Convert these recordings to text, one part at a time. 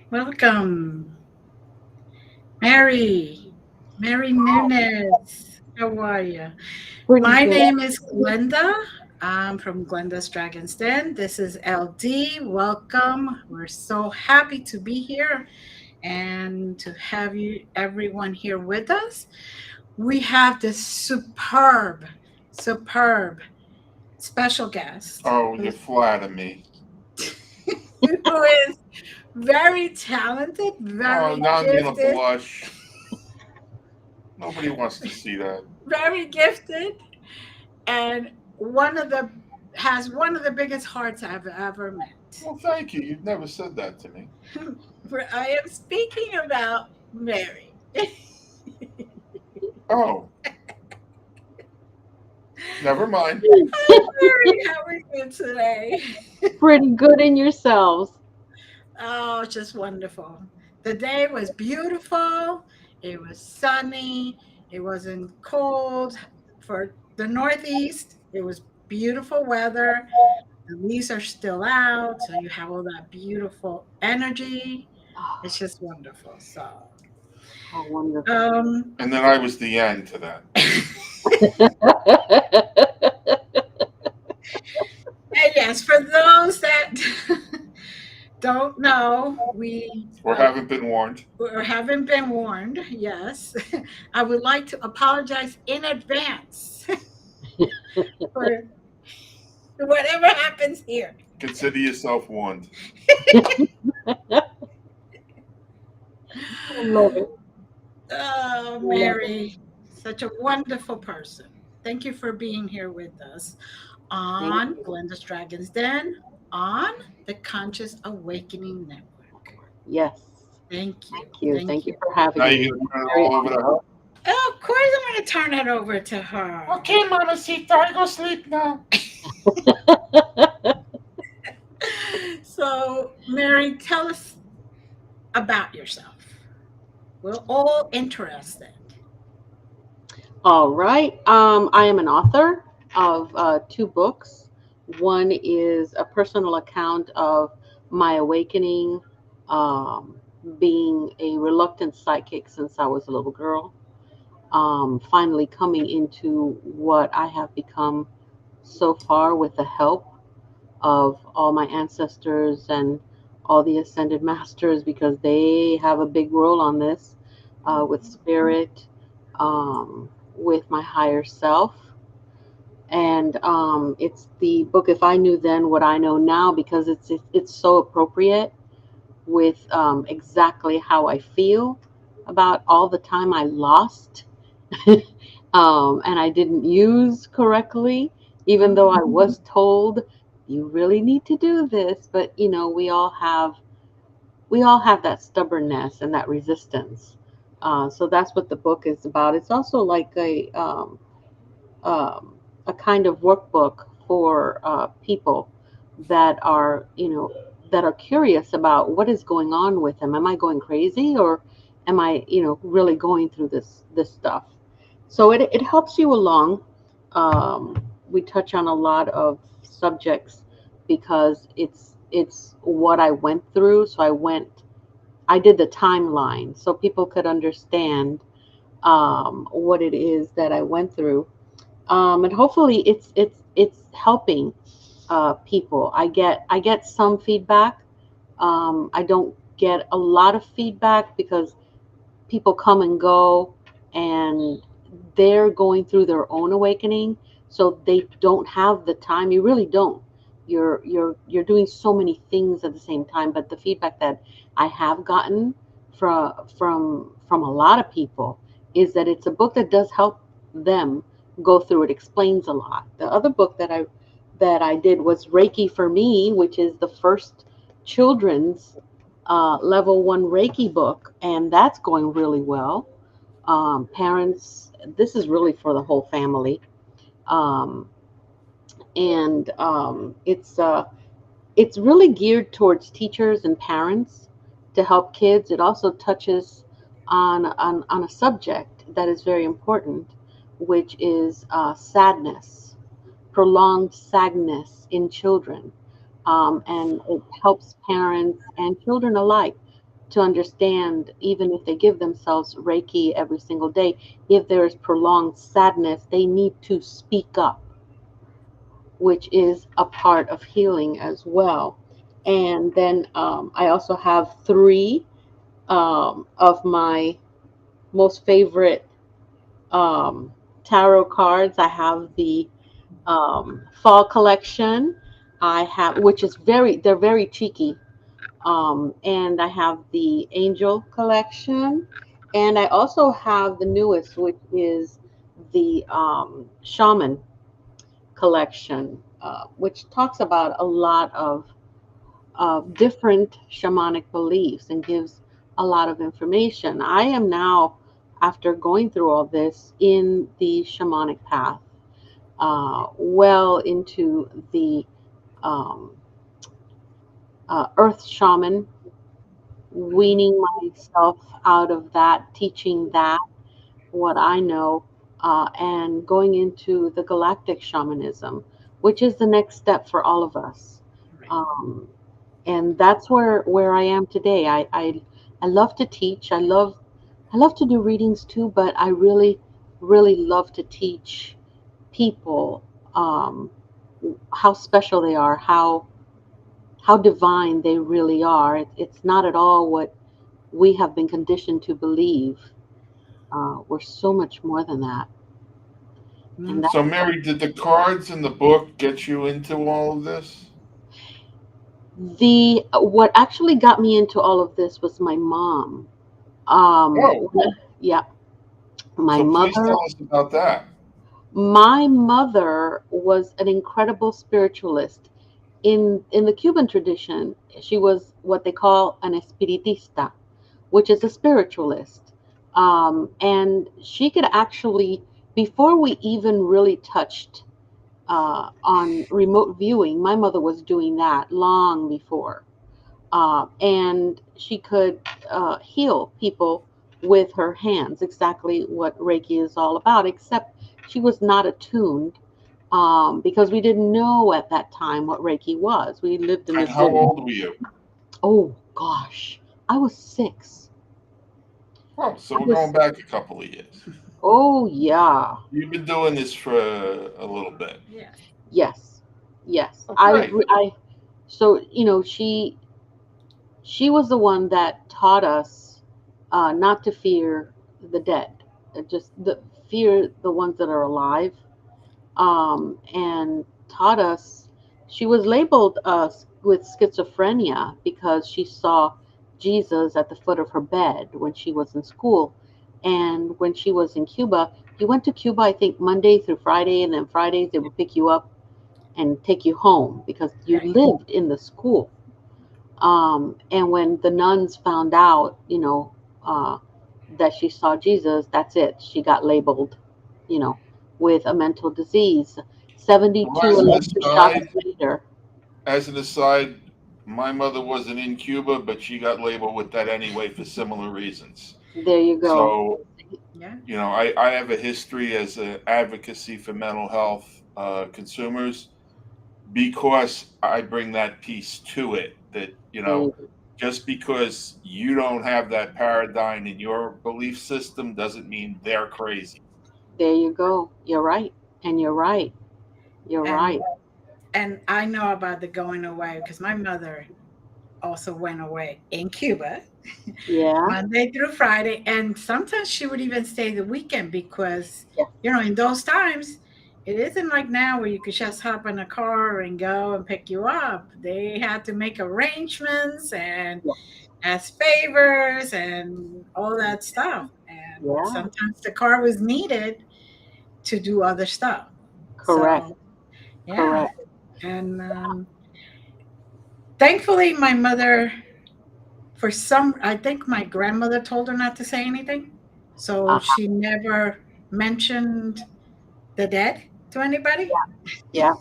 Welcome, Mary. Mary Nunez. How are you? Pretty My good. name is Glenda. I'm from Glenda's Dragon's Den. This is LD. Welcome. We're so happy to be here and to have you, everyone, here with us. We have this superb special guest Oh, you flatter me. who is very talented, Oh, very now I'm gonna gifted, blush. Nobody wants to see that. very gifted, and one of the biggest hearts I've ever met. Well, thank you. You've never said that to me. I am speaking about Mary. Oh, never mind. Mary, how are you today? Pretty good in yourselves. Oh, just wonderful. The day was beautiful. It was sunny. It wasn't cold. For the Northeast, it was beautiful weather. The leaves are still out, so you have all that beautiful energy. It's just wonderful. So, How wonderful. um, And then I was the end to that. and yes, for those that don't know, Or haven't been warned. or haven't been warned. Yes, I would like to apologize in advance for whatever happens here. Consider yourself warned. I love it. Oh, I love it. Mary, such a wonderful person. Thank you for being here with us Thank on you. Glenda's Dragon's Den on the Conscious Awakening Network. Yes. Thank you. Thank you. Thank Thank you you. for having Now me. you're gonna turn it Very all over to honored. her. Oh, of course, I'm going to turn it over to her. Okay, Mamacita, I go sleep now. So, Mary, tell us about yourself. We're all interested. All right. I am an author of two books. One is a personal account of my awakening, um, being a reluctant psychic since I was a little girl. Finally coming into what I have become so far with the help of all my ancestors and all the ascended masters because they have a big role on this with Mhm. spirit, um, with my higher self. And it's the book "If I Knew Then What I Know Now," because it's so appropriate with exactly how I feel about all the time I lost and I didn't use correctly, even though I was told you really need to do this. But we all have that stubbornness and that resistance. So that's what the book is about. It's also like um, a kind of workbook for people that are curious about what is going on with them. Am I going crazy, or am I, really going through this stuff? So it helps you along. We touch on a lot of subjects because it's what I went through. So I did the timeline so people could understand what it is that I went through, and hopefully it's helping people. I get some feedback. I don't get a lot of feedback because people come and go, and they're going through their own awakening, so they don't have the time. You really don't. You're doing so many things at the same time. But the feedback that I have gotten from a lot of people is that it's a book that does help them go through. It explains a lot. The other book that I did was Reiki for Me, which is the first children's level one Reiki book, and that's going really well. Parents, this is really for the whole family, um, and it's really geared towards teachers and parents to help kids. It also touches on a subject that is very important, which is sadness, prolonged sadness in children. And it helps parents and children alike to understand, even if they give themselves Reiki every single day, if there is prolonged sadness, they need to speak up, which is a part of healing as well. And then I also have three of my most favorite um, tarot cards. I have the fall collection. I have, which is they're very cheeky. And I have the angel collection. And I also have the newest, which is the shaman collection, which talks about a lot of different shamanic beliefs and gives a lot of information. I am now, after going through all this, in the shamanic path, well into the um, earth shaman, weaning myself out of that, teaching that, what I know, and going into the galactic shamanism, which is the next step for all of us. Right. Um, and that's where I am today. I love to teach. I love to do readings too, but I really really love to teach people um, how special they are, how divine they really are. It's not at all what we have been conditioned to believe. We're so much more than that, and Mm. So, that's Mary, did the cards in the book get you into all of this? the what actually got me into all of this was my mom. Oh, Yeah, my so please mother. tell us about that. My mother was an incredible spiritualist. In the Cuban tradition, she was what they call an espiritista, which is a spiritualist. And she could actually, before we even really touched on remote viewing, my mother was doing that long before. And she could heal people with her hands, exactly what Reiki is all about, except she was not attuned because we didn't know at that time what Reiki was. We lived in And this how little, old were you? oh gosh, I was 6. Oh, so I we're going was, back a couple of years. oh yeah, You've been doing this for a little bit. Yes. yes, yes. Oh, great. So, she was the one that taught us not to fear the dead. Just fear the ones that are alive, and taught us. She was labeled with schizophrenia because she saw Jesus at the foot of her bed when she was in school. And when she was in Cuba, you went to Cuba, I think, Monday through Friday, and then Fridays they would pick you up and take you home because you Right. lived in the school. And when the nuns found out, uh, that she saw Jesus, that's it. She got labeled, you know, with a mental disease. Well, 72 electroshock later. as an aside, my mother wasn't in Cuba, but she got labeled with that anyway for similar reasons. There you go. So, Yeah. I have a history as an advocacy for mental health consumers because I bring that piece to it that, There you, just because you don't have that paradigm in your belief system doesn't mean they're crazy. there you go. You're right. And you're right. You're And right. I know about the going away because my mother also went away in Cuba Yeah. Monday through Friday, and sometimes she would even stay the weekend because Yes. in those times it isn't like now where you could just hop in a car and go and pick you up. They had to make arrangements and Yes. ask favors and all that stuff. And Yeah. sometimes the car was needed to do other stuff. Correct. So yeah, Correct. and thankfully my mother, for some, I think my grandmother told her not to say anything, so Uh-huh. she never mentioned the dead to anybody. Yeah.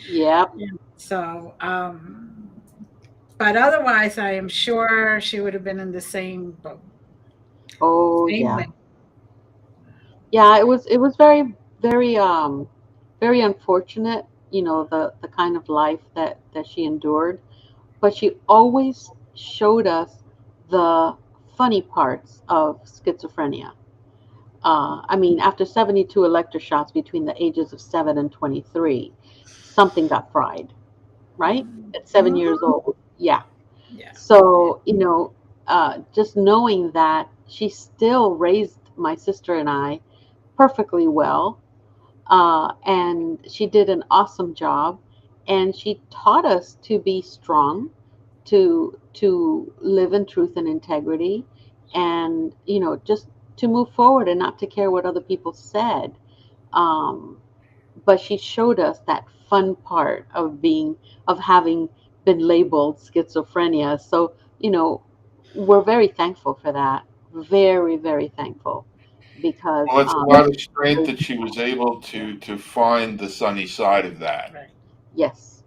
Yeah. Yeah. So but otherwise I am sure she would have been in the same boat, Oh, same yeah. way. Yeah, it was very unfortunate, the kind of life that she endured, but she always showed us the funny parts of schizophrenia. I mean, after 72 electroshots between the ages of 7 and 23, something got fried, right? At 7 years Mhm. old. Yeah. Yeah. So, just knowing that she still raised my sister and I perfectly well, and she did an awesome job, and she taught us to be strong, to live in truth and integrity, and just to move forward and not to care what other people said. um, but she showed us that fun part of having been labeled schizophrenia. So we're very thankful for that, very, very thankful, because Well, it's a lot of strength that she was able to find the sunny side of that. Right. yes,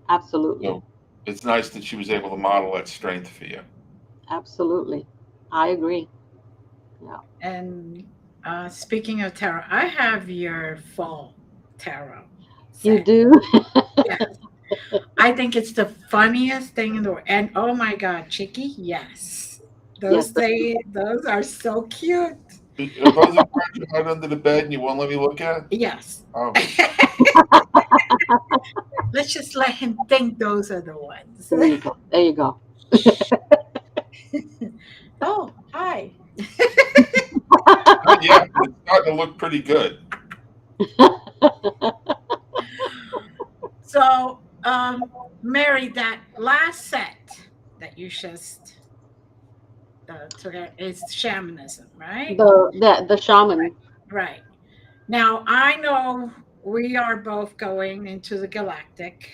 absolutely. So it's nice that she was able to model that strength for you. Absolutely. I agree. Yeah. And speaking of tarot, I have your fall tarot You set. do? Yeah. I think it's the funniest thing in the world. And oh my God, Chicky, yes. Yes. Those are so cute. Are those the cards you hide under the bed and you won't let me look at? Yes. Oh, Let's just let him think those are the ones. There you go. There you go. Oh, hi. not yet, but it's starting to look pretty good. So, Mary, that last set that you just took out is shamanism, right? The shaman. Right. Now, I know we are both going into the galactic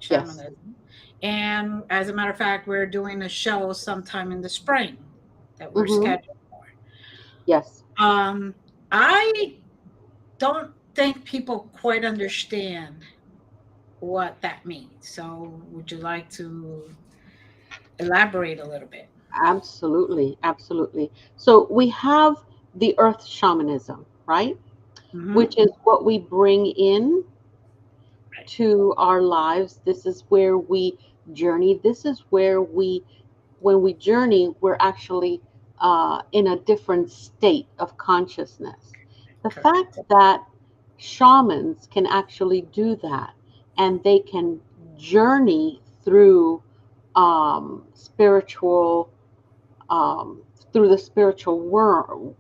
Yes. shamanism. And as a matter of fact, we're doing a show sometime in the spring that we're Mm-hmm. scheduled for. Yes. I don't think people quite understand what that means. So, would you like to elaborate a little bit? Absolutely. Absolutely. So we have the earth shamanism, right? Hmm. Which is what we bring in Right. to our lives. This is where we journey. This is where when we journey, we're actually in a different state of consciousness. The Correct. fact that shamans can actually do that, and they can journey through spiritual, um, through the spiritual realm,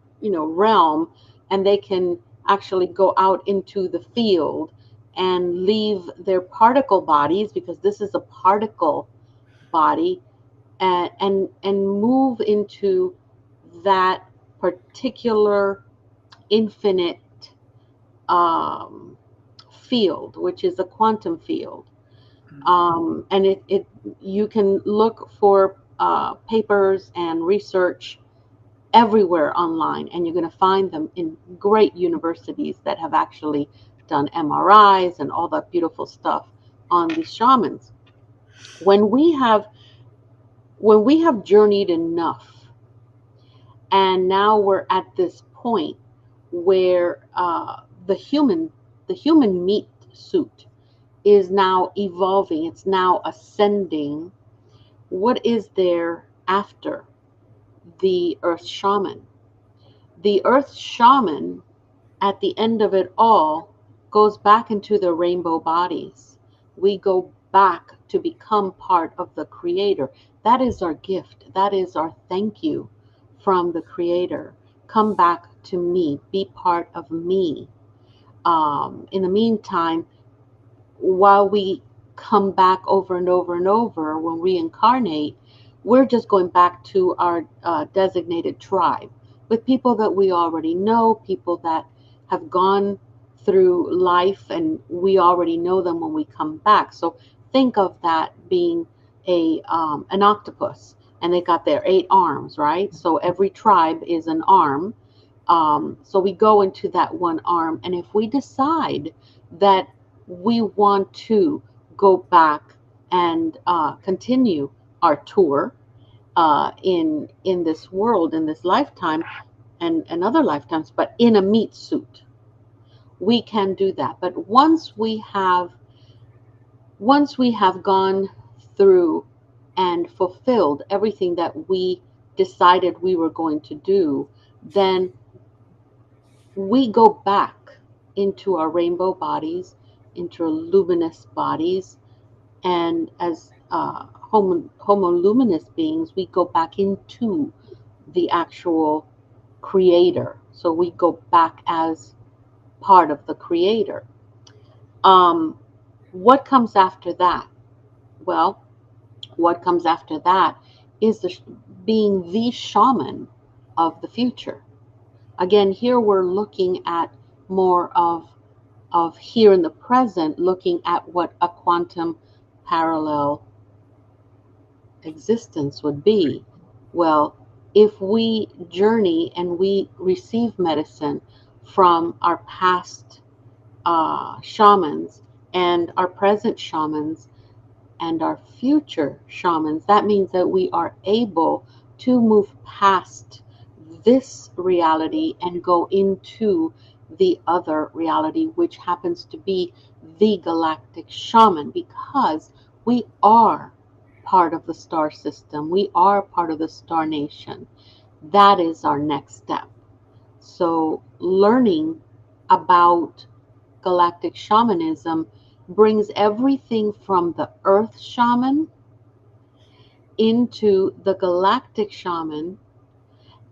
and they can actually go out into the field and leave their particle bodies, because this is a particle body, and move into that particular infinite um, field, which is a quantum field. And it you can look for papers and research everywhere online, and you're going to find them in great universities that have actually done MRIs and all that beautiful stuff on these shamans. When we have when we have journeyed enough, and now we're at this point where the human meat suit is now evolving, it's now ascending. What is there after the earth shaman? The earth shaman, at the end of it all, goes back into the rainbow bodies. We go back to become part of the creator. That is our gift. That is our thank you from the creator. Come back to me. Be part of me. In the meantime, while we come back over and over and over when we reincarnate, we're just going back to our designated tribe with people that we already know, people that have gone through life, and we already know them when we come back. So think of that being an octopus, and they got their 8 arms, right? So every tribe is an arm. So we go into that one arm, and if we decide that we want to go back and continue our tour in this world, in this lifetime, and other lifetimes, but in a meat suit, we can do that. But once we have gone through and fulfilled everything that we decided we were going to do, then we go back into our rainbow bodies, into our luminous bodies, and as homo luminous beings, we go back into the actual creator. So we go back as part of the creator. Um, what comes after that? Well, what comes after that is being the shaman of the future. Again, here we're looking at more of here in the present, looking at what a quantum parallel existence would be. Well, if we journey and we receive medicine from our past shamans and our present shamans and our future shamans, that means that we are able to move past this reality and go into the other reality, which happens to be the galactic shaman, because we are part of the star system, we are part of the star nation. That is our next step. So, learning about galactic shamanism brings everything from the earth shaman into the galactic shaman,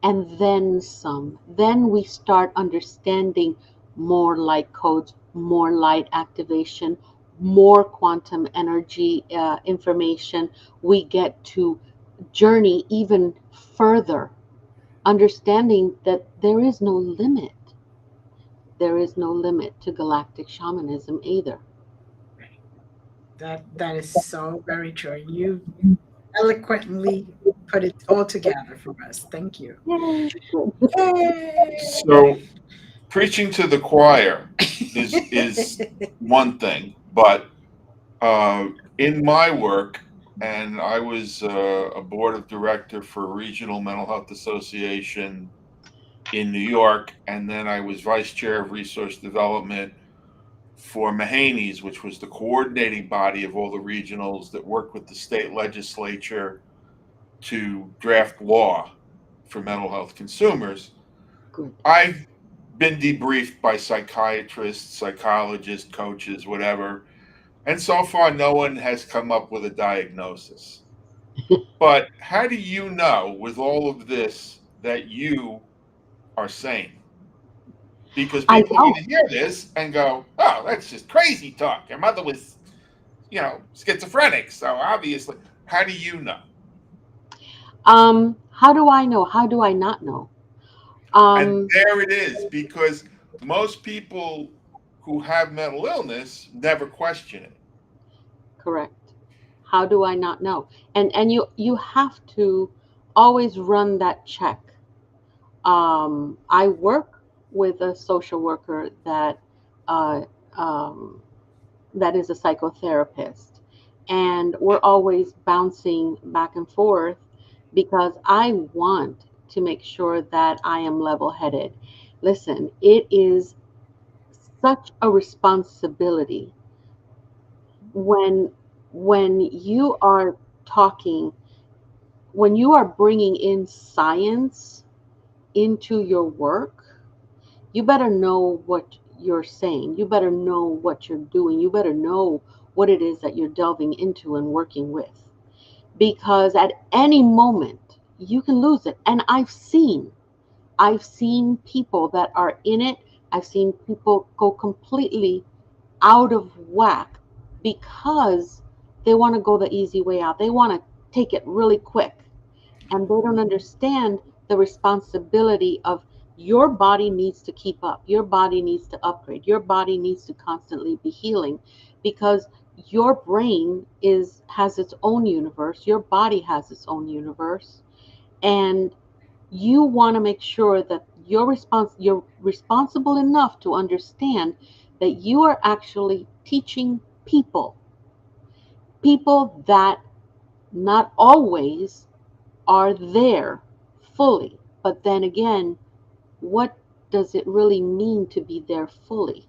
and then some. Then we start understanding more light codes, more light activation, more quantum energy information. We get to journey even further, understanding that there is no limit. There is no limit to galactic shamanism either. That is so very true. You eloquently put it all together for us. Thank you. Yay. Yay! So preaching to the choir is one thing, but in my work, and I was a board of director for a regional mental health association in New York, and then I was vice chair of resource development for Mahaney's, which was the coordinating body of all the regionals that worked with the state legislature to draft law for mental health consumers. Good. I've been debriefed by psychiatrists, psychologists, coaches, whatever, and so far no one has come up with a diagnosis. But how do you know, with all of this, that you are sane? because I people are going don't. to hear this and go, "Oh, that's just crazy talk. Your mother was, schizophrenic." So obviously, how do you know? How do I know? How do I not know? And Um, there it is, because most people who have mental illness never question it. Correct. How do I not know? And you have to always run that check. I work with a social worker uh, um, that is a psychotherapist, and we're always bouncing back and forth because I want to make sure that I am level-headed. Listen, it is such a responsibility when you are talking, when you are bringing in science into your work. You better know what you're saying. You better know what you're doing. You better know what it is that you're delving into and working with. Because at any moment, you can lose it. And I've seen people that are in it. I've seen people go completely out of whack because they want to go the easy way out. They want to take it really quick, and they don't understand the responsibility of your body needs to keep up, your body needs to upgrade, your body needs to constantly be healing, because your brain is has its own universe, your body has its own universe, and you want to make sure that you're responsible enough to understand that you are actually teaching people that not always are there fully. But then again, what does it really mean to be there fully?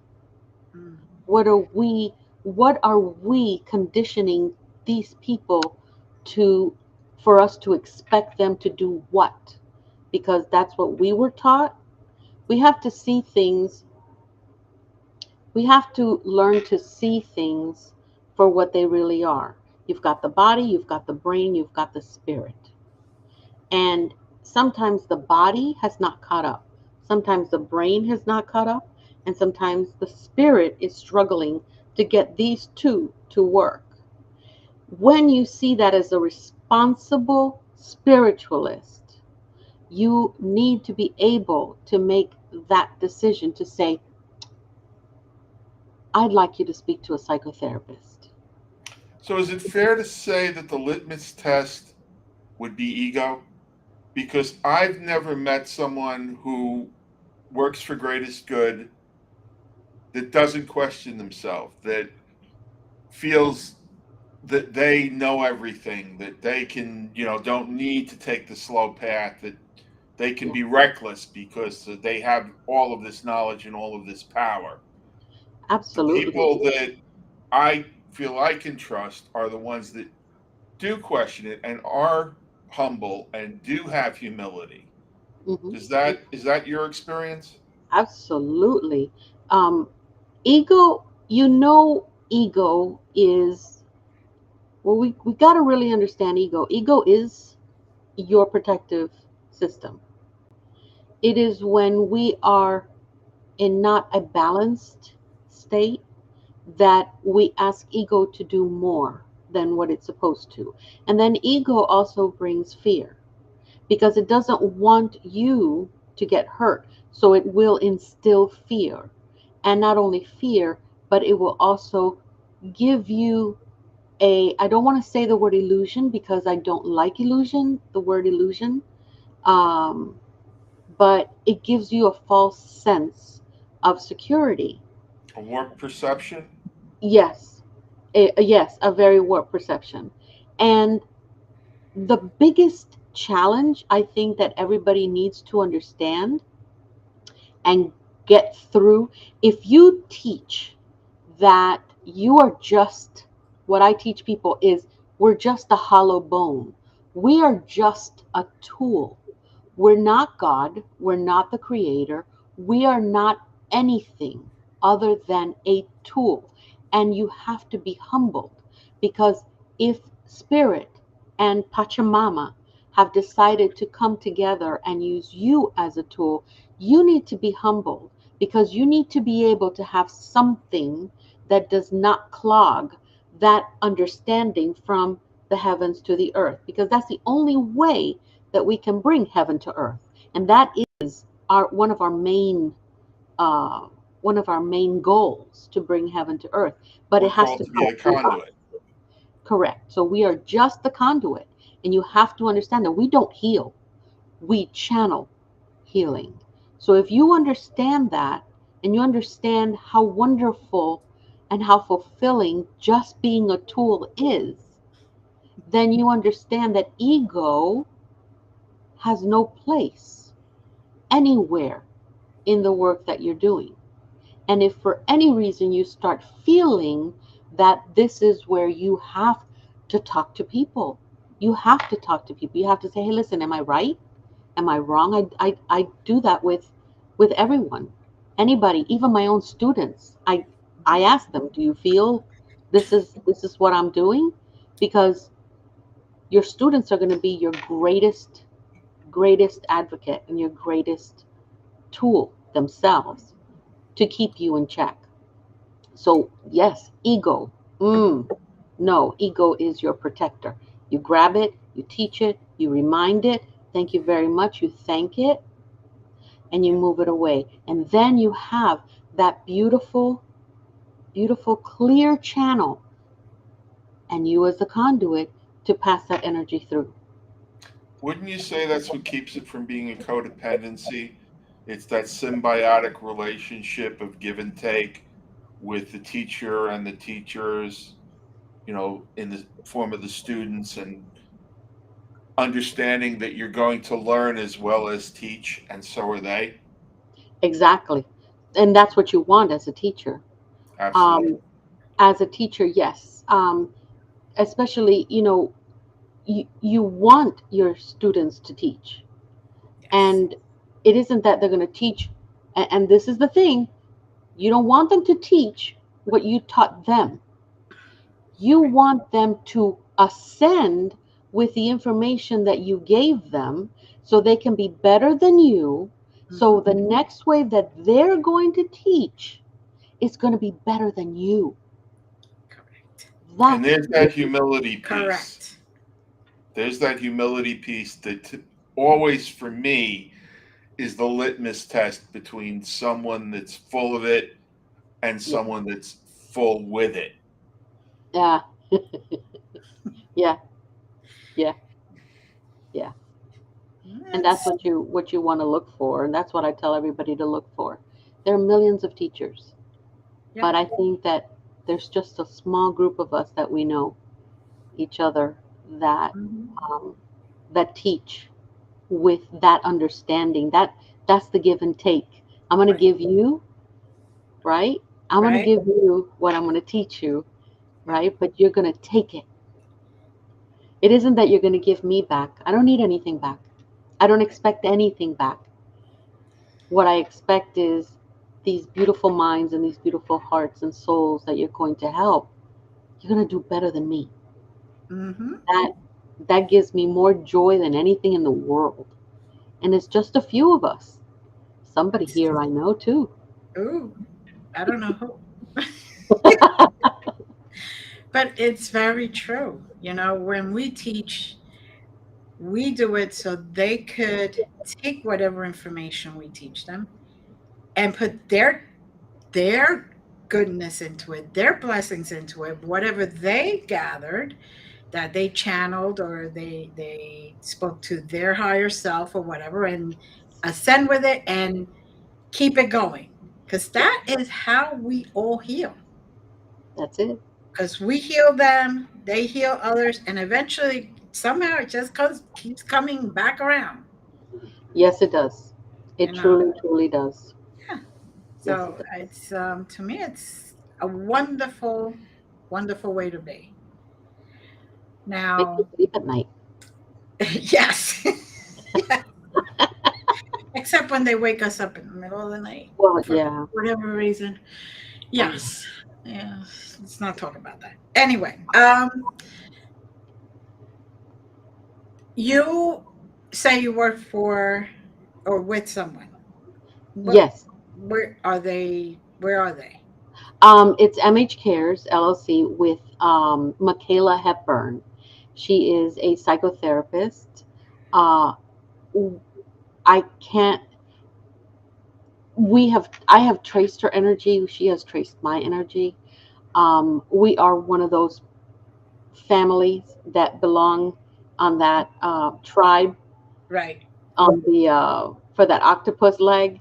Mm. What are we conditioning these people to, for us to expect them to do what? Because that's what we were taught. We have to see things, we have to learn to see things for what they really are. You've got the body, you've got the brain, you've got the spirit. And sometimes the body has not caught up. Sometimes the brain has not caught up. And sometimes the spirit is struggling to get these two to work. When you see that as a responsible spiritualist, you need to be able to make that decision to say, I'd like you to speak to a psychotherapist. So is it fair to say that the litmus test would be ego? Because I've never met someone who works for greatest good that doesn't question themselves, that feels that they know everything, that they can, don't need to take the slow path, that they can Yeah, be reckless because they have all of this knowledge and all of this power. The absolutely. people that I feel I can trust are the ones that do question it and are humble and do have humility. Hmm. Is that your experience? Absolutely. Um, ego, ego is, well, we got to really understand ego. Ego is your protective system. It is when we are in not a balanced state that we ask ego to do more than what it's supposed to. And then ego also brings fear because it doesn't want you to get hurt. So it will instill fear. And not only fear, but it will also give you I don't want to say the word illusion because I don't like the word illusion, um, but it gives you a false sense of security. A warped perception? Yes, yes, a very warped perception. And the biggest challenge I think that everybody needs to understand and get through, if you teach that you are just, what I teach people is, we're just a hollow bone. We are just a tool. We're not God. We're not the creator. We are not anything other than a tool. And you have to be humbled because if Spirit and Pachamama have decided to come together and use you as a tool, you need to be humbled because you need to be able to have something that does not clog that understanding from the heavens to the earth, because that's the only way that we can bring heaven to earth. And that is our uh, one of our main goals, to bring heaven to earth. But it We're has called to to be come a through us. conduit. Correct. So we are just the conduit. And you have to understand that we don't heal, we channel healing. So if you understand that, and you understand how wonderful and how fulfilling just being a tool is, then you understand that ego has no place anywhere in the work that you're doing. And if for any reason you start feeling that this is where you have to talk to people, you have to talk to people. You have to say, hey, listen, am I right? Am I wrong? I do that with everyone, anybody, even my own students. I ask them, do you feel this is what I'm doing? Because your students are going to be your greatest advocate and your greatest tool themselves to keep you in check. So yes, ego. No, ego is your protector. You grab it, you teach it, you remind it. Thank you very much. You thank it, and you Yeah. move it away. And then you have that beautiful, beautiful, clear channel, and you as the conduit to pass that energy through. Wouldn't you say that's what keeps it from being a codependency? It's that symbiotic relationship of give and take with the teacher and the teachers, in the form of the students, and understanding that you're going to learn as well as teach, and so are they. Exactly. And that's what you want as a teacher. Absolutely. Um, as a teacher, yes. Especially, you want your students to teach. Yes. And it isn't that they're going to teach. And this is the thing, you don't want them to teach what you taught them. You Right. want them to ascend with the information that you gave them so they can be better than you. So Mm-hmm. the next way that they're going to teach is going to be better than you. Correct. And That's there's that humility piece. Correct. There's that humility piece that always, for me, is the litmus test between someone that's full of it and yeah, someone that's full with it. yeah, yeah, yeah, yeah. And that's That's what you want to look for, and that's what I tell everybody to look for. There are millions of teachers, yeah. but I think that there's just a small group of us that we know each other, that Mm-hmm. um, that teach with that understanding. That's the give and take. I'm going to Right. give you, right? I'm going to Right. give you what I'm going to teach you, Yeah. right? But you're going to take it. It isn't that you're going to give me back. I don't need anything back. I don't Right. expect anything back. What I expect is these beautiful minds and these beautiful hearts and souls that you're going to help. You're going to do better than me. Mm-hmm. That that gives me more joy than anything in the world. And it's just a few of us. Somebody That's here I know too. ooh. I don't know who. But it's very true. When we teach, we do it so they could take whatever information we teach them and put their goodness into it, their blessings into it, whatever they gathered that they channeled or they spoke to their higher self or whatever, and ascend with it and keep it going. Because that is how we all heal. That's it. Because we heal them, they heal others, and eventually somehow it just keeps coming back around. Yes, it does. You It know, truly, truly does. yeah. Yes, it So does. it's to me, it's a wonderful, wonderful way to be. Make you Now, sleep at night. yes, yeah. Except when they wake us up in the middle of the night Well, for yeah. whatever reason. I know. Yes, yeah. Let's not talk about that. Anyway, you say you work for or with someone. What Yes. Where are they? Where are they? It's MH Cares LLC with Michaela Hepburn. She is a psychotherapist. Uh, I can't. I have traced her energy. She has traced my energy. We are one of those families that belong on that tribe Right. on the for that octopus leg.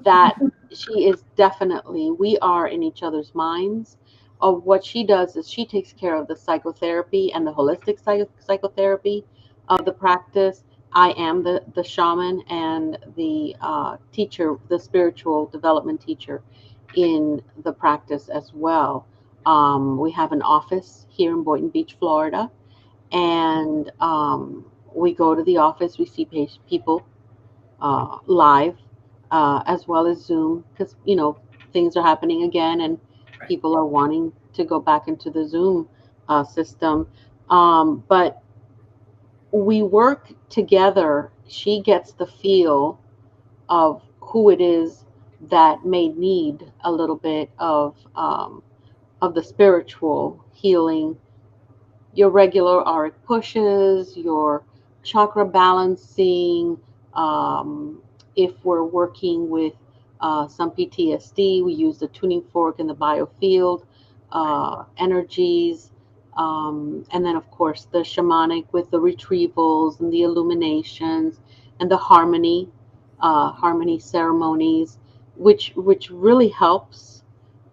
That she is definitely, we are in each other's minds. Of what she does is she takes care of the psychotherapy and the holistic psychotherapy of the practice. I am the shaman and the teacher, the spiritual development teacher in the practice as well. We have an office here in Boynton Beach, Florida, and we go to the office. We see people live, as well as Zoom, because things are happening again, and Right. people are wanting to go back into the Zoom system. But we work together. She gets the feel of who it is that may need a little bit of the spiritual healing, your regular auric pushes, your chakra balancing. Um, if we're working with some PTSD, we use the tuning fork and the biofield Right. energies. And then, of course, the shamanic with the retrievals and the illuminations and the harmony ceremonies, which really helps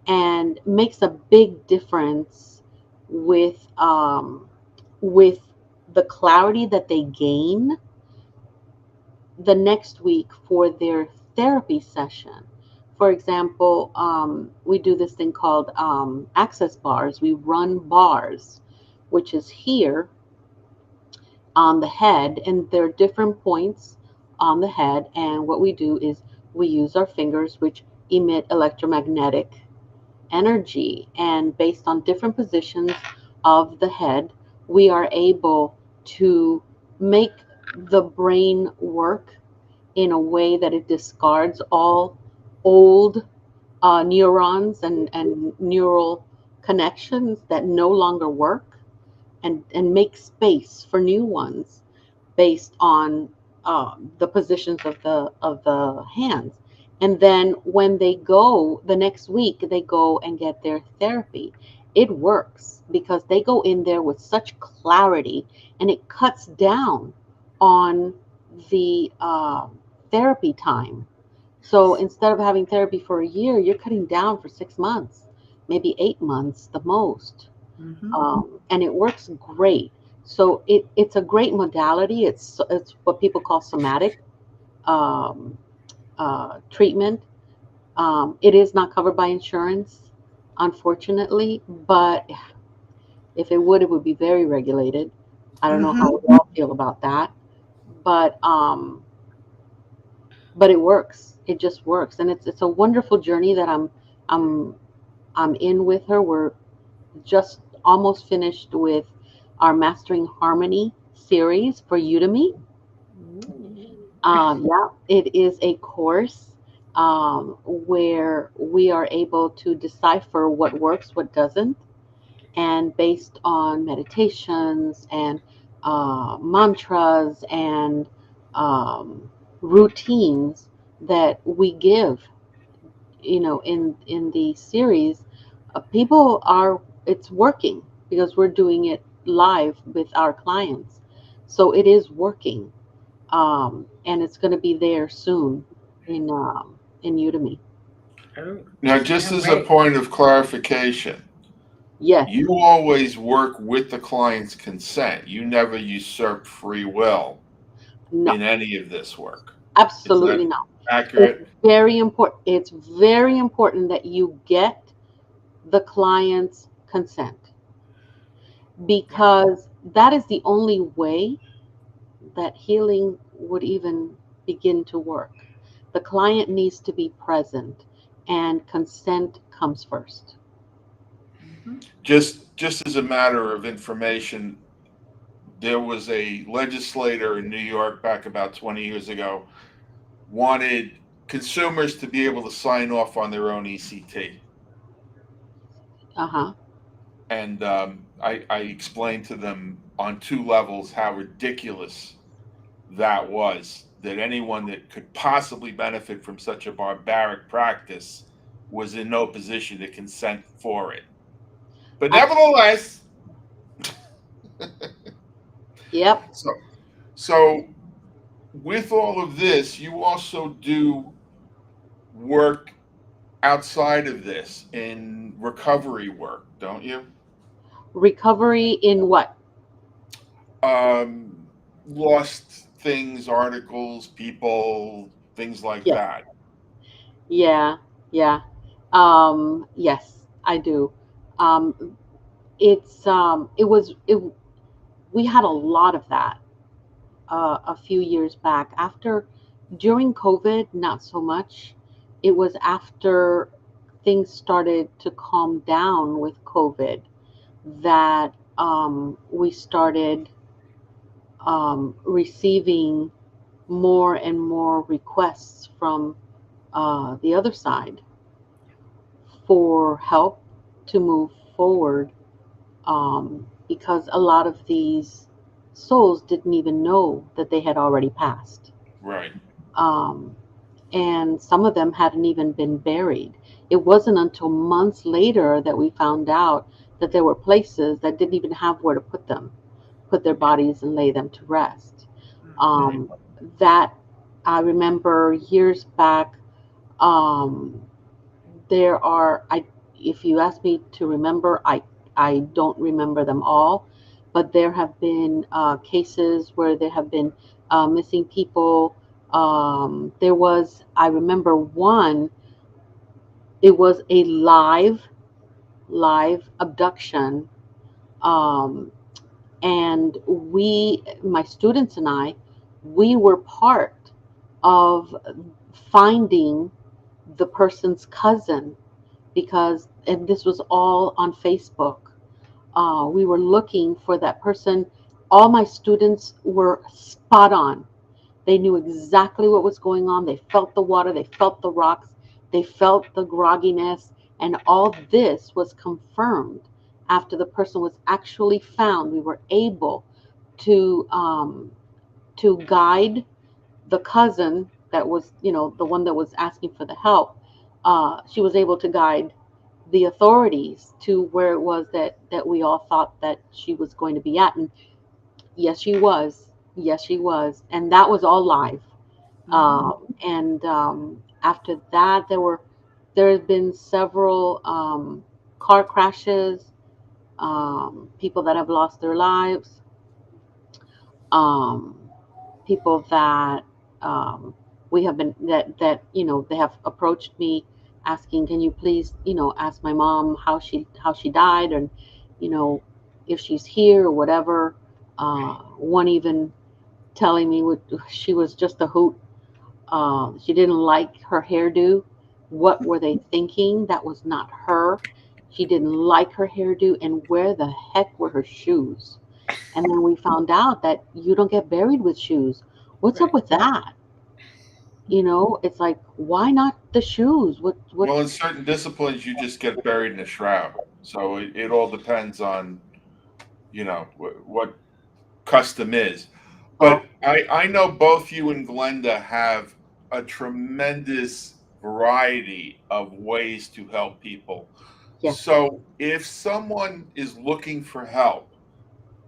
and makes a big difference with with the clarity that they gain the next week for their therapy session. For example, we do this thing called access bars. We run bars, which is here on the head, and there are different points on the head. And what we do is we use our fingers, which emit electromagnetic energy, and based on different positions of the head, we are able to make the brain work in a way that it discards all old neurons and neural connections that no longer work, and make space for new ones based on the positions of the hands. And then when they go the next week, they go and get their therapy. It works because they go in there with such clarity, and it cuts down on the therapy time. So instead of having therapy for a year, you're cutting down for 6 months, maybe 8 months the most, Mm-hmm. and it works great. So it's a great modality. It's what people call somatic um, treatment. It is not covered by insurance, unfortunately, but if it would be very regulated. I don't know how Mm-hmm. we all feel about that, but but it works. It just works, and it's a wonderful journey that I'm I'm in with her. We're just almost finished with our Mastering Harmony series for Udemy. Ooh. Yeah, it is a course where we are able to decipher what works, what doesn't, and based on meditations and mantras and um, routines that we give, in the series, people are it's working because we're doing it live with our clients, so it is working, and it's going to be there soon in Udemy. Oh, Now, just can't as a wait. point of clarification, Yes. you always work with the client's consent. You never usurp free will No, in any of this work. Is absolutely that not. It's accurate? very important. It's very important that you get the client's consent, Yep. because that is the only way that healing would even begin to work. The client needs to be present, and consent comes first. Mm-hmm. Just as a matter of information, there was a legislator in New York back about 20 years ago wanted consumers to be able to sign off on their own ECT. Uh-huh. And I explained to them on two levels how ridiculous that was, that anyone that could possibly benefit from such a barbaric practice was in no position to consent for it. But I nevertheless, Yep. so so with all of this, you also do work outside of this in recovery work, don't you? Recovery in what? Um, Lost things, articles, people, things like Yeah. that. Yeah. Yeah. Yes, I do. Um, it we had a lot of that a few years back. After During COVID, not so much. It was after things started to calm down with COVID that we started receiving more and more requests from the other side for help to move forward, because a lot of these souls didn't even know that they had already passed. Right. Um, and some of them hadn't even been buried. It wasn't until months later that we found out that there were places that didn't even have where to put them, put their bodies and lay them to rest. Mhm. Um, that I remember years back. Um, there are, if you ask me to remember, I don't remember them all, but there have been cases where there have been missing people. There was, I remember one, it was a live abduction. Um, and my students and I, we were part of finding the person's cousin, because, and this was all on Facebook. We were looking for that person. All my students were spot on. They knew exactly what was going on. They felt the water, they felt the rocks, they felt the grogginess, and all this was confirmed after the person was actually found. We were able to guide the cousin that was, the one that was asking for the help. She was able to guide the authorities to where it was that we all thought that she was going to be at. And yes, she was. Yes, she was. And that was all live. Mhm. And after that, there have been several car crashes, people that have lost their lives, um, people that we have been that they have approached me asking, can you please ask my mom how she died, and you know if she's here or whatever. One even telling me she was just a hoot. She didn't like her hairdo. What were they thinking? That was not her. She didn't like her hairdo, and where the heck were her shoes? And then we found out that you don't get buried with shoes. What's up Right. with that? It's like, why not the shoes? What? Well, in certain disciplines, you just get buried in a shroud. So it all depends on, what custom is. Oh, But I know both you and Glenda have a tremendous variety of ways to help people. yes. So if someone is looking for help,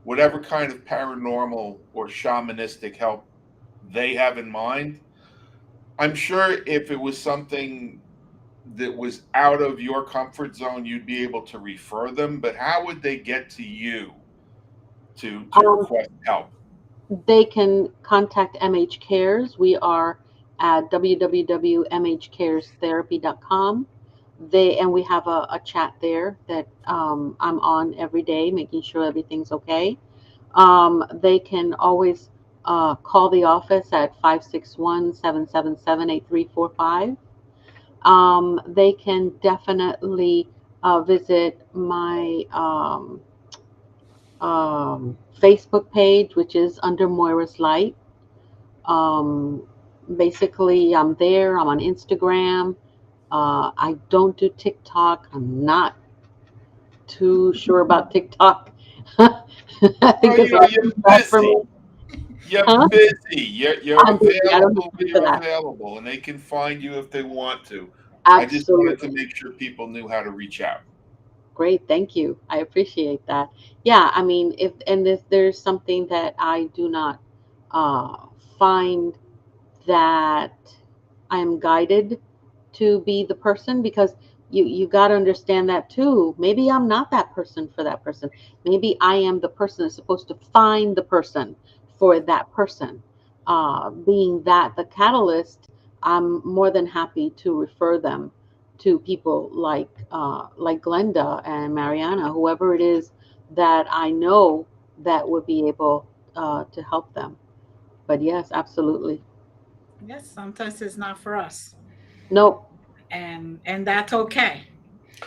whatever kind of paranormal or shamanistic help they have in mind, I'm sure if it was something that was out of your comfort zone, you'd be able to refer them. But how would they get to you to Um, request help? they can contact MH Cares. We are at www.mhcarestherapy.com. And we have a chat there that I'm on every day, making sure everything's okay. They can always call the office at 561-777-8345. They can definitely visit my Facebook page, which is under Moira's Light. Um, Basically, I'm there. I'm on Instagram. I don't do TikTok. I'm not too sure about TikTok. I think Well, it's a you're little bad for busy. me. You're Huh? busy. You're I'm busy. I don't have available when time for you're that. available, and they can find you if they want to. I just wanted to Absolutely. make sure people knew how to reach out. Great. Thank you. I appreciate that. Yeah. I mean, if there's something that I do not uh, find that I am guided to be the person, because you got to understand that too. Maybe I'm not that person for that person. Maybe I am the person that's supposed to find the person for that person. Being that the catalyst, I'm more than happy to refer them to people like Glenda and Mariana, whoever it is that I know that would be able to help them. But yes, absolutely. Yes, sometimes it's not for us. Nope. And that's okay.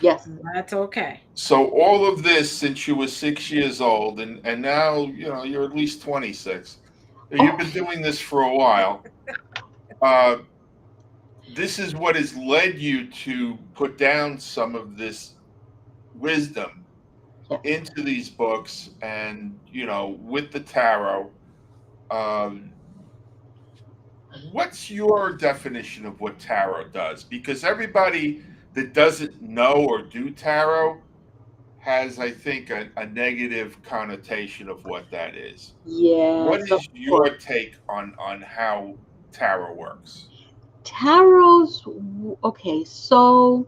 Yes. That's okay. So all of this since you were 6 years old, and now you're at least 26. You've Oh, been doing this for a while. Uh, this is what has led you to put down some of this wisdom yes. into these books, and with the tarot. Um, what's your definition of what tarot does? Because everybody that doesn't know or do tarot has, I think, a negative connotation of what that is. What Yes, of is course. your take on how tarot works? Tarot's okay. So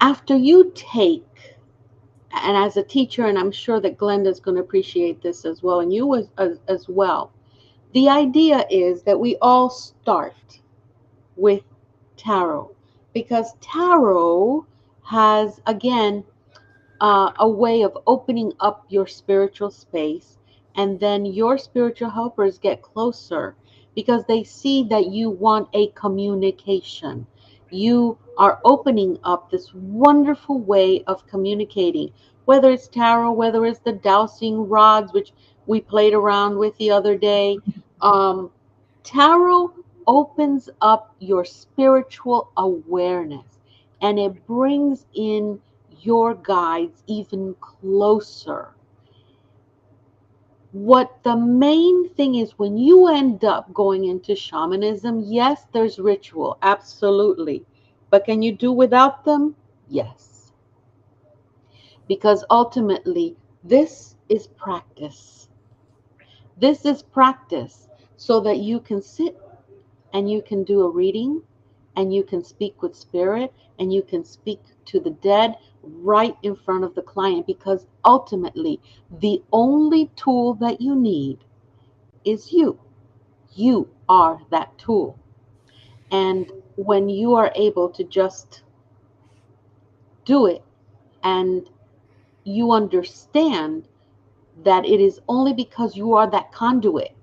after you take, and as a teacher, and I'm sure that Glenda's going to appreciate this as well, and you as well. The idea is that we all start with tarot, because tarot has, again, a way of opening up your spiritual space, and then your spiritual helpers get closer because they see that you want a communication. You are opening up this wonderful way of communicating, whether it's tarot, whether it's the dowsing rods, which we played around with the other day. um, Tarot opens up your spiritual awareness, and it brings in your guides even closer. What the main thing is, when you end up going into shamanism, yes, there's ritual, absolutely. But can you do without them? Yes. Because ultimately, this is practice. This is practice so that you can sit and you can do a reading, and you can speak with spirit, and you can speak to the dead right in front of the client, because ultimately the only tool that you need is you. You are that tool. And when you are able to just do it, and you understand that it is only because you are that conduit,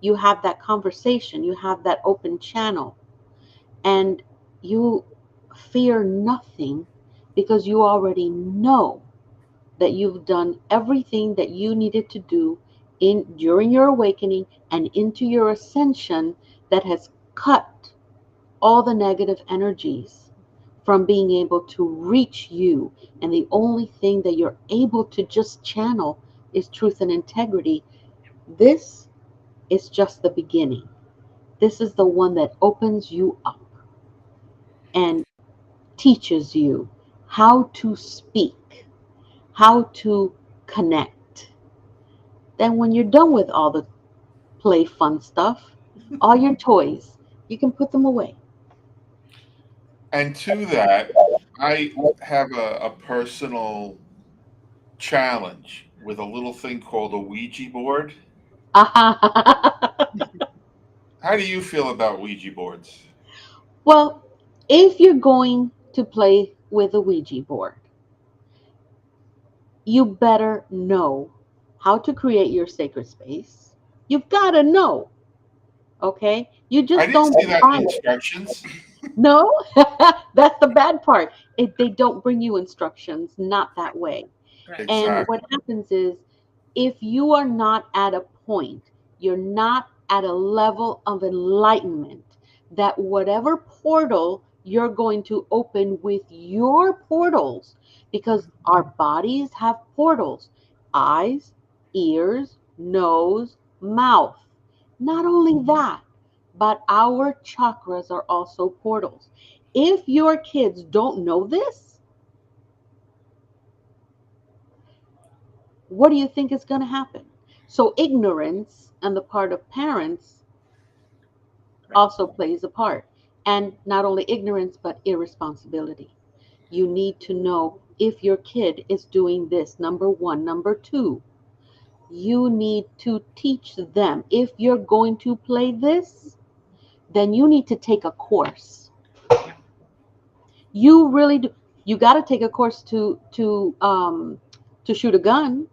you have that conversation, you have that open channel, and you fear nothing, because you already know that you've done everything that you needed to do in during your awakening and into your ascension, that has cut all the negative energies from being able to reach you. And the only thing that you're able to just channel is truth and integrity. This is just the beginning. This is the one that opens you up and teaches you how to speak, how to connect. Then, when you're done with all the play fun stuff, all your toys, you can put them away. And to that, I have a personal challenge with a little thing called a Ouija board. How do you feel about Ouija boards? Well, if you're going to play with a Ouija board, you better know how to create your sacred space. You've got to know, okay? You I just didn't don't see that in buy the it. instructions. No, that's the bad part. They don't bring you instructions, not that way. Right. And what Exactly. happens is, if you are not at a point, you're not at a level of enlightenment that whatever portal you're going to open with your portals, because our bodies have portals: eyes, ears, nose, mouth. Not only that, but our chakras are also portals. If your kids don't know this, what do you think is going to happen? So, ignorance on the part of parents Right. also plays a part. And not only ignorance, but irresponsibility. You need to know if your kid is doing this, number one. Number two, you need to teach them. If you're going to play this, then you need to take a course. Yep. You really do. You got to take a course to shoot a gun,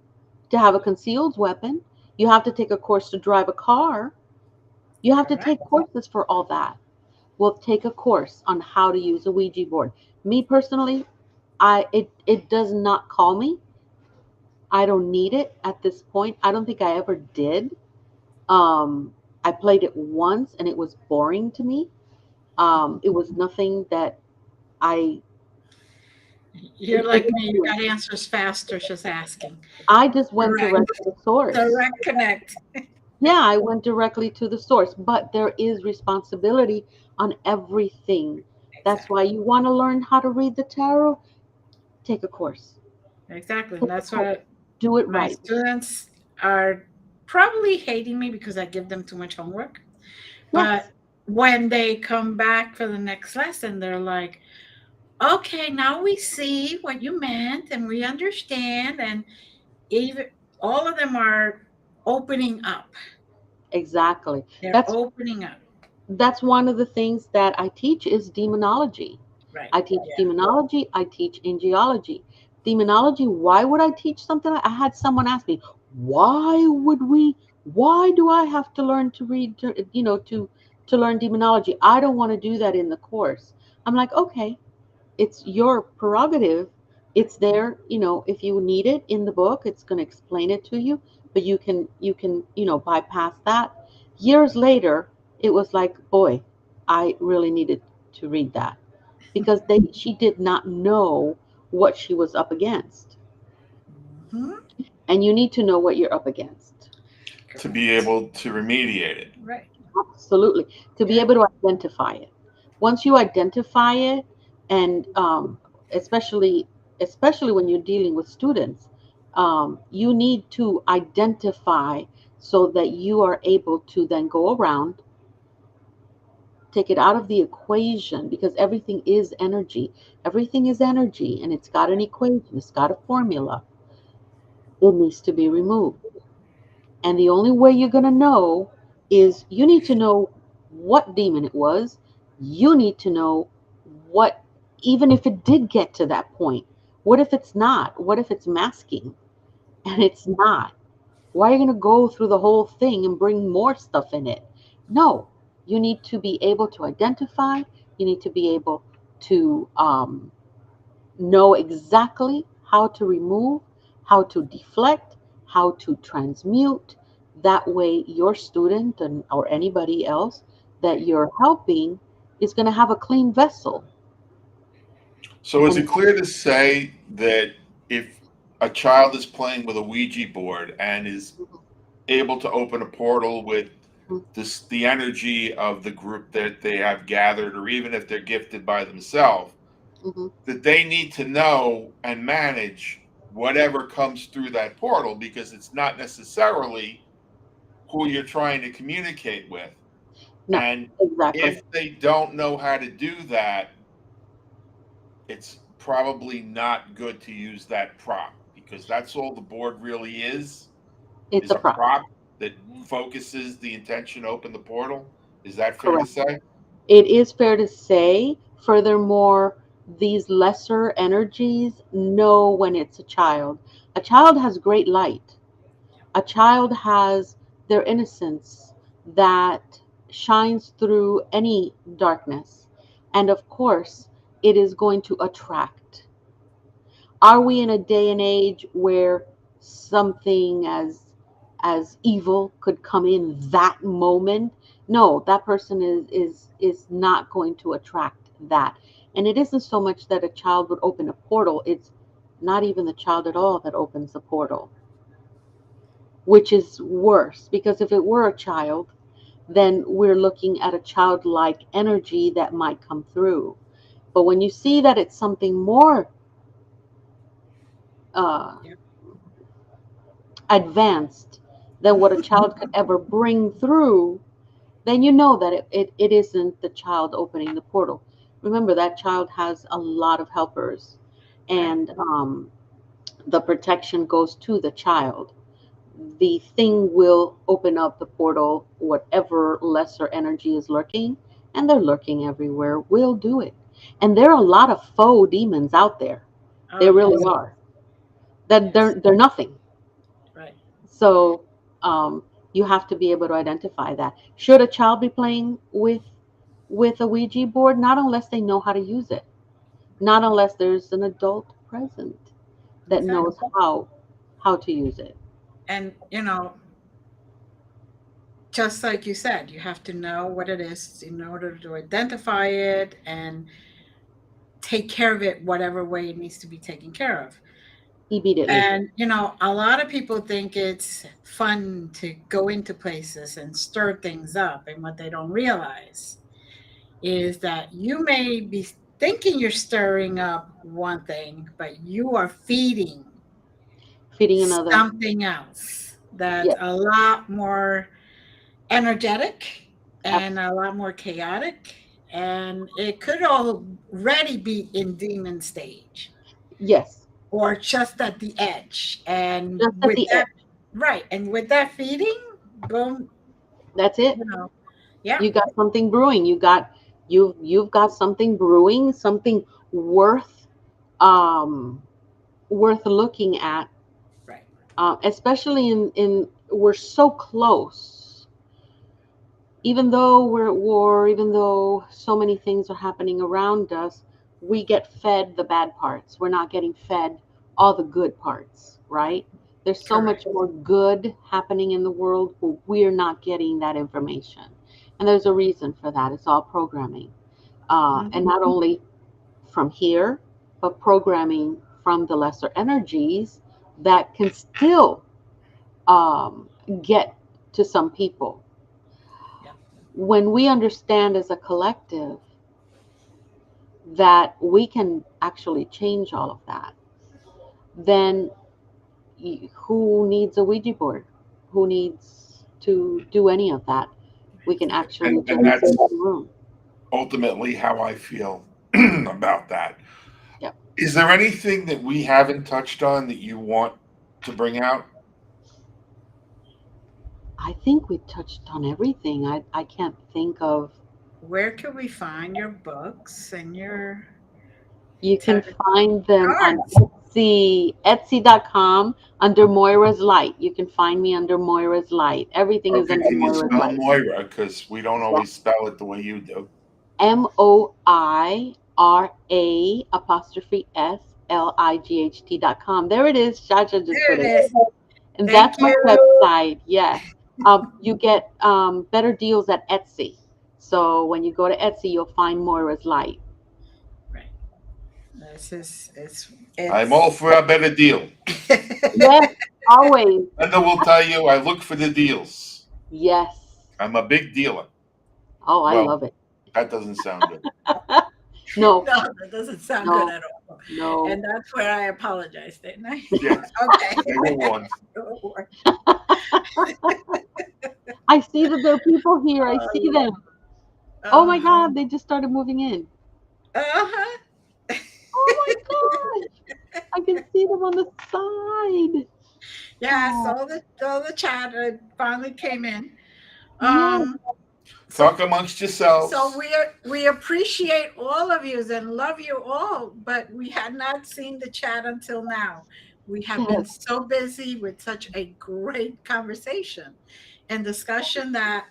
to have a concealed weapon. You have to take a course to drive a car. You have to Correct. take courses for all that. Will take a course on how to use a Ouija board. Me personally, it does not call me. I don't need it at this point. I don't think I ever did. Um, I played it once and it was boring to me. It was nothing that I You're it like me. You wasn't. got answers faster just asking. I just went Direct, direct to the source. direct connect. Yeah, I went directly to the source, but there is responsibility on everything. That's why Exactly. you want to learn how to read the tarot, take a course. Exactly. And Take a that's course. what Do it my right. students are probably hating me because I give them too much homework. But Yes, when they come back for the next lesson, they're like, okay, now we see what you meant and we understand. And even all of them are opening up. exactly. They're That's opening up. that's one of the things that I teach is demonology. Right. I teach Yeah. demonology, I teach angiology. Demonology, why would I teach something I had someone ask me, why do I have to learn to read to learn demonology? I don't want to do that in the course. I'm like, okay, it's your prerogative. It's there, if you need it in the book, it's going to explain it to you, but you can bypass that. Years later, it was like, boy, I really needed to read that because she did not know what she was up against. Hmm. And you need to know what you're up against. to be Correct. able to remediate it. Right. Absolutely. To be Yeah. able to identify it. Once you identify it, and especially especially when you're dealing with students, you need to identify so that you are able to then go around, take it out of the equation, because everything is energy. Everything is energy, and it's got an equation, it's got a formula. It needs to be removed. And the only way you're going to know is you need to know what demon it was. You need to know what, even if it did get to that point, what if it's not? What if it's masking and Right. it's not? Why are you going to go through the whole thing and bring more stuff in it? No, you need to be able to identify, you need to be able to know exactly how to remove, how to deflect, how to transmute. That way, your student or anybody else that Right. you're helping is going to have a clean vessel. So is And it clear to say that if a child is playing with a Ouija board and is able to open a portal with the energy of the group that they have gathered, or even if they're gifted by themselves, mhm, that they need to know and manage whatever comes through that portal because it's not necessarily who you're trying to communicate with. no, And exactly. if they don't know how to do that, it's probably not good to use that prop because that's all the board really It's is a a prop. prop that focuses the intention to open the portal. Is that fair to Correct. say? It is fair to say, furthermore, these lesser energies know when it's a child. A child has great light. A child has their innocence that shines through any darkness. And of course, it is going to attract. Are we in a day and age where something as evil could come in that moment. No, that person is not going to attract that. And it isn't so much that a child would open a portal, it's not even the child at all that opens the portal, which is worse, because if it were a child, then we're looking at a childlike energy that might come through. But when you see that it's something more uh, Yep. advanced than what a child could ever bring through, then you know that it isn't the child opening the portal. Remember, that child has a lot of helpers, Right. and the protection goes to the child. The thing will open up the portal, whatever lesser energy is lurking, and they're lurking everywhere, will do it. And there are a lot of faux demons out there. Oh, There really yes. are. That Yes. they're nothing. Right. So um, you have to be able to identify that. Should a child be playing with a Ouija board? Not unless they know how to use it. Not unless there's an adult present that knows Exactly. how to use it. And, just like you said, you have to know what it is in order to identify it and take care of it whatever way it needs to be taken care of. Immediately. And, a lot of people think it's fun to go into places and stir things up. And what they don't realize is that you may be thinking you're stirring up one thing, but you are feeding Feeding another. something else that's Yes, a lot more energetic and abs- a lot more chaotic. And it could already be in demon stage yes. or just at the edge. And Just at with the that, edge. right. And with that feeding, boom, That's it. you know, yeah, You got something brewing. You've got something brewing, something worth um worth looking at, right. especially in we're so close. Even though we're at war, even though so many things are happening around us, we get fed the bad parts. We're not getting fed all the good parts, right? There's so Correct. much more good happening in the world, but we're not getting that information. And there's a reason for that. It's all programming. And Mhm. not only from here, but programming from the lesser energies that can still um, get to some people. Yeah. When we understand as a collective that we can actually change all of that, then who needs a Ouija board? Who needs to do any of that? We can actually And just that's go to the room. ultimately how I feel about that. Yep. Is there anything that we haven't touched on that you want to bring out? I think we touched on everything. I can't think of. Where can we find your books and your You can tarot find them on cards? Etsy, Etsy.com under Moira's Light. You can find me under Moira's Light. Everything is Okay, under can you Moira's spell Light. Moira? Because we don't Yeah. always spell it the way you do. Moira apostrophe SLIGHT.com. There it is. Shaja just There put it it. is. And Thank that's my you. website. Yes. You get better deals at Etsy. So when you go to Etsy, you'll find Moira's Light. Right. This is I'm all for a better deal. Yes, always. Linda will tell you I look for the deals. Yes. I'm a big dealer. Oh, I Well, love it. that doesn't sound good. No, No, that doesn't sound good no, at all. no. And that's where I apologize, didn't I? Yes, Okay. they were warned. I see that there are people here. I see them. Oh my Uh, God, they just started moving in. uh-huh. Oh my gosh, I can see them on the side. Yeah, Oh, so the chat finally came in. yes, Um, Talk so amongst so yourselves. we appreciate all of you and love you all, but we had not seen the chat until now. We have been yes. so busy with such a great conversation and discussion that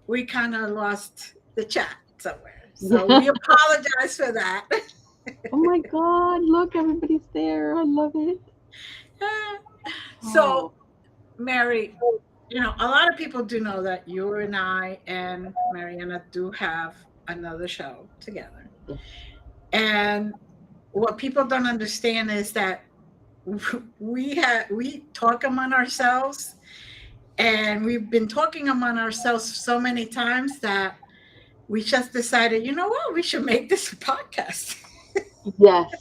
we kind of lost the chat somewhere. So Yeah. we apologize for that. Oh my God, look, everybody's there. I love it. So Oh, Mary, a lot of people do know that you and I and Mariana do have another show together. Yes. And what people don't understand is that we talk among ourselves, and we've been talking among ourselves so many times that we just decided, you know what, we should make this a podcast. Yes.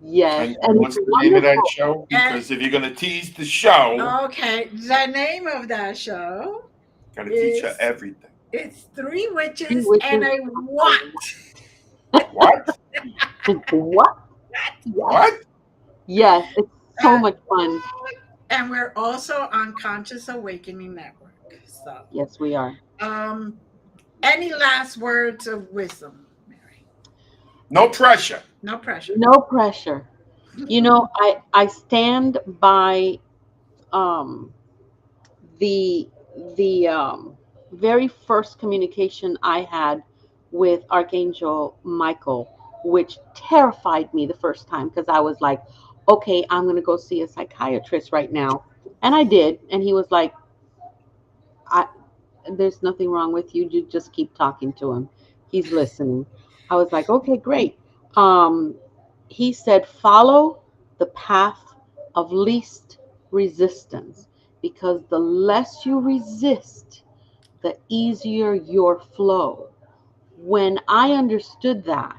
Yes. And And it's what's the name of that wonderful. show? And Because if you're going to tease the show, okay, the name of that show got to teach her is everything. it's Three Three Witches and witches. a What? What? What? Yes. What? Yes. It's so Uh, much fun. and we're also on Conscious Awakening Network. So, Yes, we are. um, any last words of wisdom, Mary? No pressure. No pressure. No pressure. I stand by um the the very first communication I had with Archangel Michael, which terrified me the first time because I was like, okay, I'm going to go see a psychiatrist right now. And I did. And he was like, I, there's nothing wrong with you. You just keep talking to him. He's listening. I was like, okay, great. Um, he said, follow the path of least resistance because the less you resist, the easier your flow. When I understood that,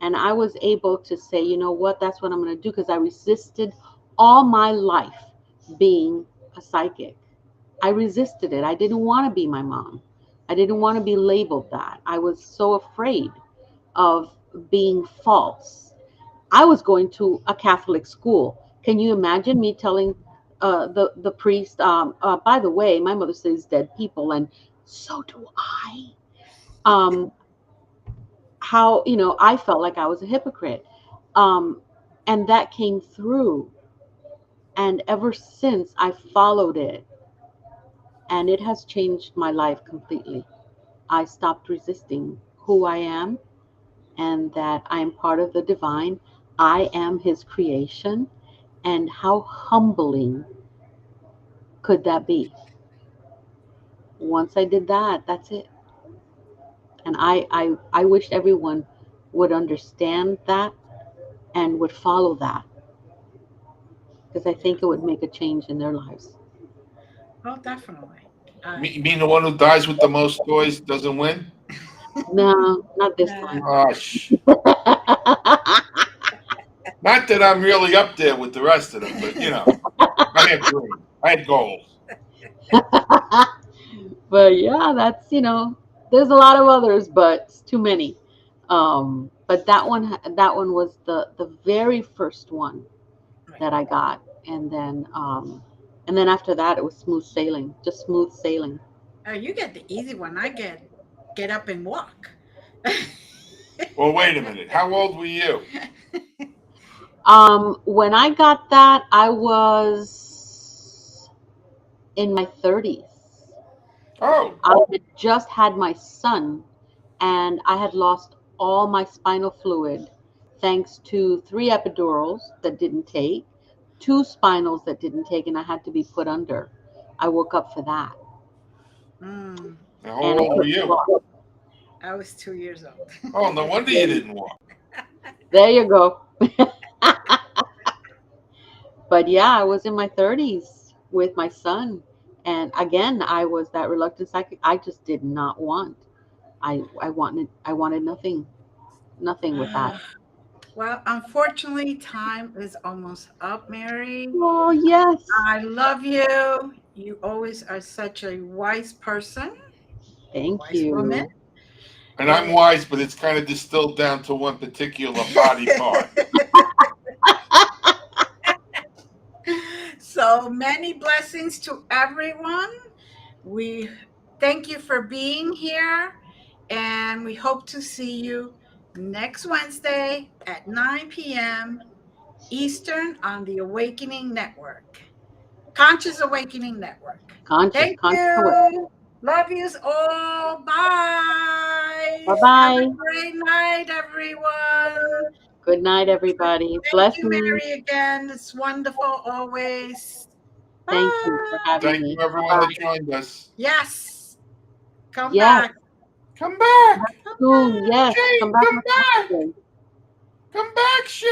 and I was able to say, you know what, that's what I'm going to do because I resisted all my life being a psychic. I resisted it. I didn't want to be my mom. I didn't want to be labeled that. I was so afraid of being false. I was going to a Catholic school. Can you imagine me telling the priest, by the way, my mother says dead people, and so do I. Um, how I felt like I was a hypocrite, um, and that came through. And ever since I followed it, and it has changed my life completely. I stopped resisting who I am and that I am part of the divine. I am his creation. And how humbling could that be? Once I did that, that's it. And I wish everyone would understand that and would follow that because I think it would make a change in their lives. Oh, definitely. You mean the one who dies with the most toys doesn't win? No, not this Uh, time. Gosh. Not that I'm really up there with the rest of them, but I had dreams. I had goals. But yeah, there's a lot of others, but it's too many. But that one was the very first one right. that I got, and then after that it was smooth sailing, just smooth sailing. Oh, you get the easy one. I get up and walk. Well, wait a minute. How old were you? When I got that, I was in my 30s. Oh, I had just had my son, and I had lost all my spinal fluid thanks to three epidurals that didn't take, two spinals that didn't take, and I had to be put under. I woke up for that, Mm, how and I old were couldn't you? walk. I was 2 years old. Oh, no wonder you didn't walk. There you go. But yeah, I was in my 30s with my son. And again, I was that reluctant psychic. I just did not want. I wanted nothing with that. Well, unfortunately, time is almost up, Mary. Oh yes. I love you. You always are such a wise person, Thank wise woman. you. And I'm And wise, but it's kind of distilled down to one particular body part. so many blessings to everyone. We thank you for being here, and we hope to see you next Wednesday at 9 p.m. Eastern on the Awakening Network, Conscious Awakening Network. Conscious, Thank conscious aware. you. Love yous all. Bye. Bye Have a bye. great night, everyone. Good night, everybody. Thank you, Blessings. Mary, again. It's wonderful always. Thank you for having Thank me. you, everyone that joined us. Yes. Come Yes, back. Come back. Come soon. back. Yes, Shane, come back come next back. Saturday. Come back, Shane.